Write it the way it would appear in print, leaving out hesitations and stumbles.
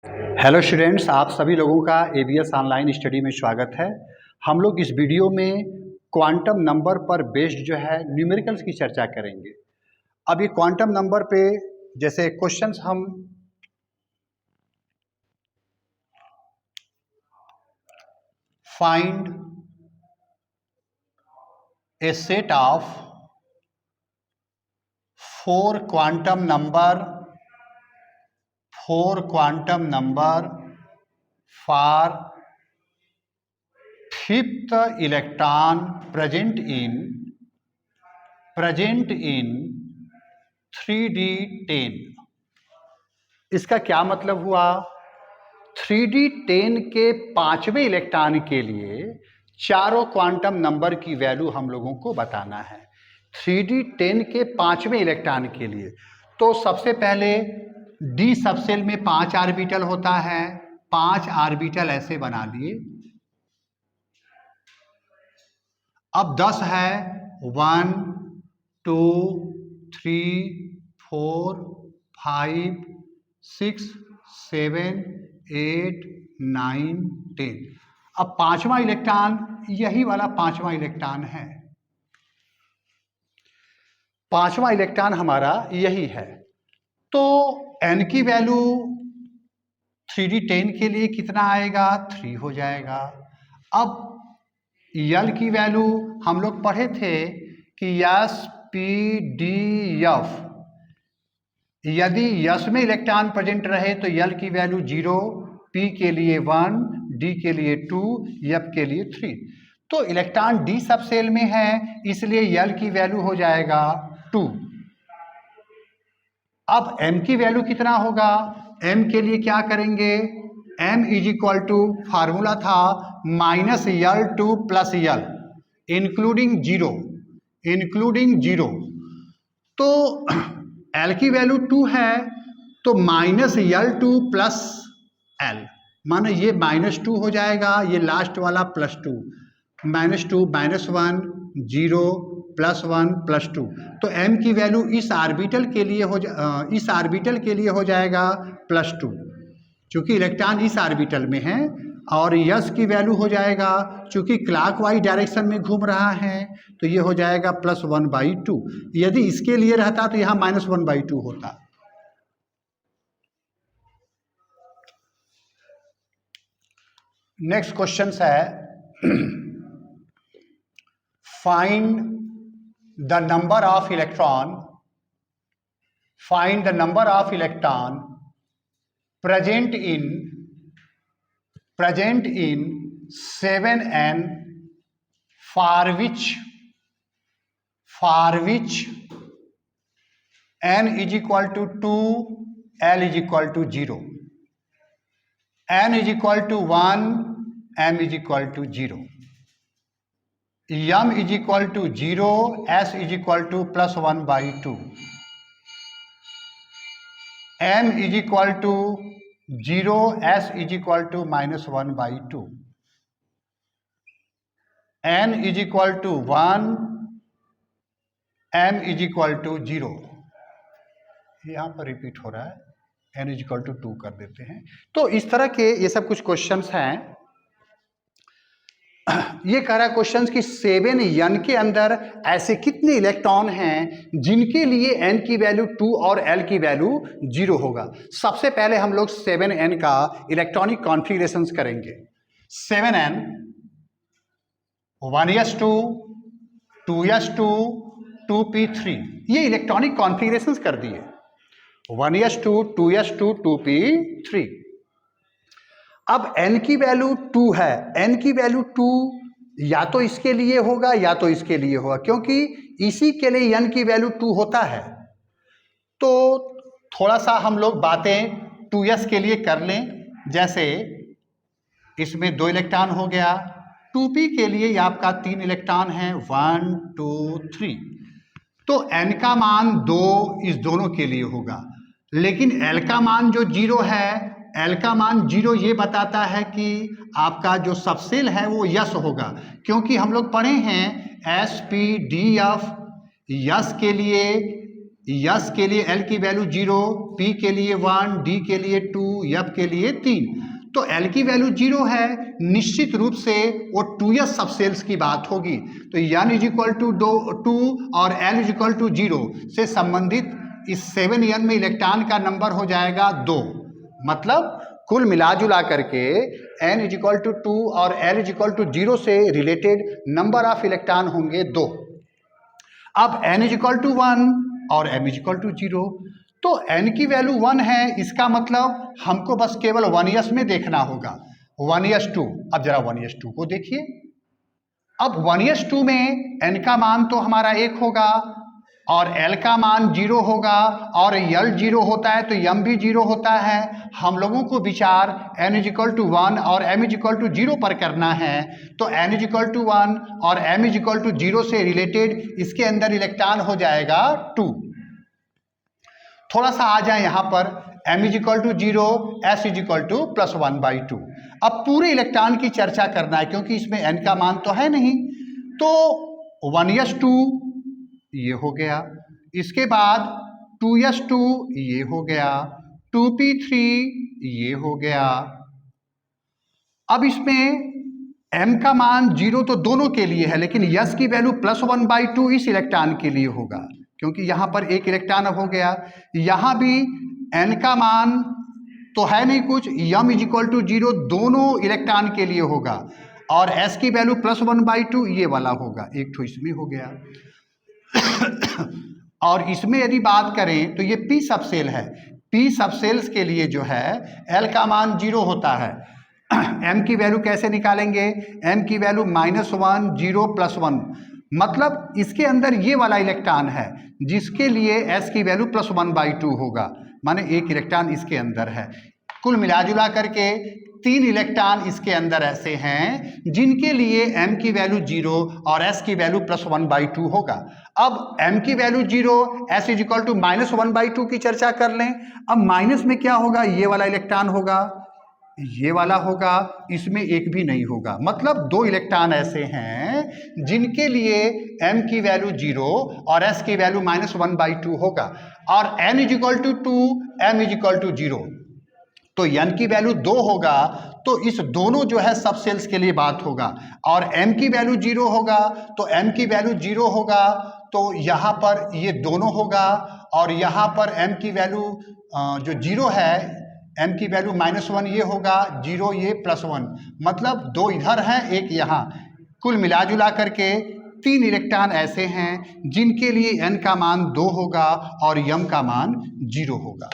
Hello students, आप सभी लोगों का एबीएस ऑनलाइन स्टडी में स्वागत है। हम लोग इस वीडियो में क्वांटम नंबर पर बेस्ड जो है न्यूमेरिकल्स की चर्चा करेंगे। अब ये क्वांटम नंबर पे जैसे क्वेश्चंस हम find A set of 4 quantum number for fifth electron present in 3D10। इसका क्या मतलब हुआ? 3D10 के 5वें इलेक्ट्रॉन के लिए चारों क्वांटम नंबर की वैल्यू हम लोगों को बताना है। 3D10 के 5वें इलेक्ट्रॉन के लिए तो सबसे पहले डी सबसेल में 5 ऑर्बिटल होता है। 5 ऑर्बिटल ऐसे बना लिए। अब 10 है 1 2 3 4 5 6 7 8 9 10। अब 5वां इलेक्ट्रॉन यही वाला 5वां इलेक्ट्रॉन है। 5वां इलेक्ट्रॉन हमारा यही है। तो n की वैल्यू 3D10 के लिए कितना आएगा? 3 हो जाएगा। अब यल की वैल्यू हम लोग पढ़े थे कि SPDF, यदि यस में इलेक्ट्रॉन प्रेजेंट रहे तो यल की वैल्यू 0, P के लिए 1, D के लिए 2, F के लिए 3। तो इलेक्ट्रॉन D सब सेल में है, इसलिए यल की वैल्यू हो जाएगा 2। अब M की वैल्यू कितना होगा? M के लिए क्या करेंगे? M is equal to formula था -L2 + L इंक्लूडिंग जीरो। तो L की वैल्यू 2 है तो -L2 + L, मानो ये -2 हो जाएगा, ये लास्ट वाला +2, -2 -1 0 +1 +2। तो m की वैल्यू इस ऑर्बिटल के लिए हो जाएगा +2, क्योंकि इलेक्ट्रॉन इस ऑर्बिटल में है। और यस की वैल्यू हो जाएगा, चूंकि क्लॉकवाइज डायरेक्शन में घूम रहा है तो ये हो जाएगा +1/2। यदि इसके लिए रहता तो यहाँ -1/2 होता। नेक्स्ट क्वेश्चन है find the number of electron present in 7n for which n is equal to 2, L is equal to 0, n is equal to 1, m is equal to 0, m is equal to 0, s is equal to +1/2, m is equal to 0, s is equal to -1/2, n is equal to 1, m is equal to 0। यहाँ पर repeat हो रहा है, n is equal to 2 कर देते हैं। तो इस तरह के ये सब कुछ क्वेश्चंस हैं। ये कह रहा है क्वेश्चंस कि 7n के अंदर ऐसे कितने इलेक्ट्रॉन हैं जिनके लिए n की वैल्यू 2 और L की वैल्यू 0 होगा। सबसे पहले हम लोग 7n का इलेक्ट्रॉनिक कॉन्फ़िगरेशंस करेंगे। 7n 1s2 2s2 2p3, ये इलेक्ट्रॉनिक कॉन्फ़िगरेशंस कर दिए। 1s2 2s2 2p3। अब n की वैल्यू 2 है, n की वैल्यू 2 या तो इसके लिए होगा या तो इसके लिए होगा, क्योंकि इसी के लिए n की वैल्यू 2 होता है। तो थोड़ा सा हम लोग बातें 2s के लिए कर लें। जैसे इसमें 2 इलेक्ट्रॉन हो गया, 2p के लिए आपका 3 इलेक्ट्रॉन है, 1 2 3। तो n का मान 2 इस दोनों के लिए होगा, लेकिन L का मान जो 0 है, L का मान 0 ये बताता है कि आपका जो सबसेल है वो यस होगा, क्योंकि हम लोग पढ़े हैं SPDF, यस के लिए यस के लिए एल की वैल्यू 0, पी के लिए 1, डी के लिए 2, एफ के लिए 3। तो एल की वैल्यू 0 है, निश्चित रूप से वो 2s सबसेल्स की बात होगी। तो n इज इक्वल टू 2 और l इज इक्वल टू 0 से संबंधित इस 7n में इलेक्ट्रॉन का नंबर हो जाएगा 2। मतलब कुल मिला जुला करके n इज इक्वल टू 2 और l इज इक्वल टू 0 से रिलेटेड नंबर ऑफ इलेक्ट्रॉन होंगे 2। अब n इज इक्वल टू 1 और m इज इक्वल टू 0, तो n की वैल्यू 1 है, इसका मतलब हमको बस केवल 1s में देखना होगा। 1s2, अब जरा 1s2 को देखिए। अब 1s2 में n का मान तो हमारा 1 होगा और l का मान 0 होगा और l 0 होता है तो m भी 0 होता है। हम लोगों को विचार n इज इक्वल टू 1 और m इज इक्वल टू 0 पर करना है। तो n इज इक्वल टू 1 और m इज इक्वल टू 0 से रिलेटेड इसके अंदर इलेक्ट्रॉन हो जाएगा 2। थोड़ा सा आ जाए यहाँ पर, m is equal to 0, s is equal to plus 1/2। अब पूरे इलेक्ट्रॉन की चर्चा करना है क्योंकि इसमें n का मान तो है नहीं। तो 1s2 ये हो गया, इसके बाद 2s2 ये हो गया, 2p3 ये हो गया। अब इसमें m का मान 0 तो दोनों के लिए है, लेकिन s की वैल्यू प्लस 1/2 इस इलेक्ट्रॉन के लिए होगा क्योंकि यहाँ पर एक इलेक्ट्रॉन हो गया। यहाँ भी n का मान तो है नहीं कुछ, m इज इक्वल टू 0 दोनों इलेक्ट्रॉन के लिए होगा और s की वैल्यू प्लस 1/2 ये वाला होगा, एक तो इसमें हो गया। और इसमें यदि बात करें तो ये p सबसेल है, p सबसेल्स के लिए जो है l का मान 0 होता है। m की वैल्यू कैसे निकालेंगे, m की वैल्यू -1, 0, +1, मतलब इसके अंदर ये वाला इलेक्ट्रॉन है जिसके लिए s की वैल्यू प्लस 1/2 होगा, माने एक इलेक्ट्रॉन इसके अंदर है। कुल मिला जुला करके 3 इलेक्ट्रॉन इसके अंदर ऐसे हैं जिनके लिए m की वैल्यू 0 और s की वैल्यू प्लस 1/2 होगा। अब m की value 0, s is equal to -1/2 की चर्चा कर लें। अब माइनस में क्या होगा, ये वाला इलेक्ट्रॉन होगा, ये वाला होगा, इसमें एक भी नहीं होगा। मतलब 2 इलेक्ट्रॉन ऐसे हैं जिनके लिए m की वैल्यू 0 और s की वैल्यू -1/2 होगा और n is equal to 2, m is equal to 0। तो n की वैल्यू 2 होगा तो इस दोनों जो है सबसेल्स के लिए बात होगा और m की वैल्यू 0 होगा तो m की वैल्यू 0 होगा तो यहाँ पर ये दोनों होगा और यहाँ पर m की वैल्यू जो 0 है, m की वैल्यू -1 ये होगा, 0 ये +1, मतलब 2 इधर हैं एक यहाँ। कुल मिला जुला करके 3 इलेक्ट्रॉन ऐसे हैं जिनके लिए n का मान 2 होगा और m का मान 0 होगा।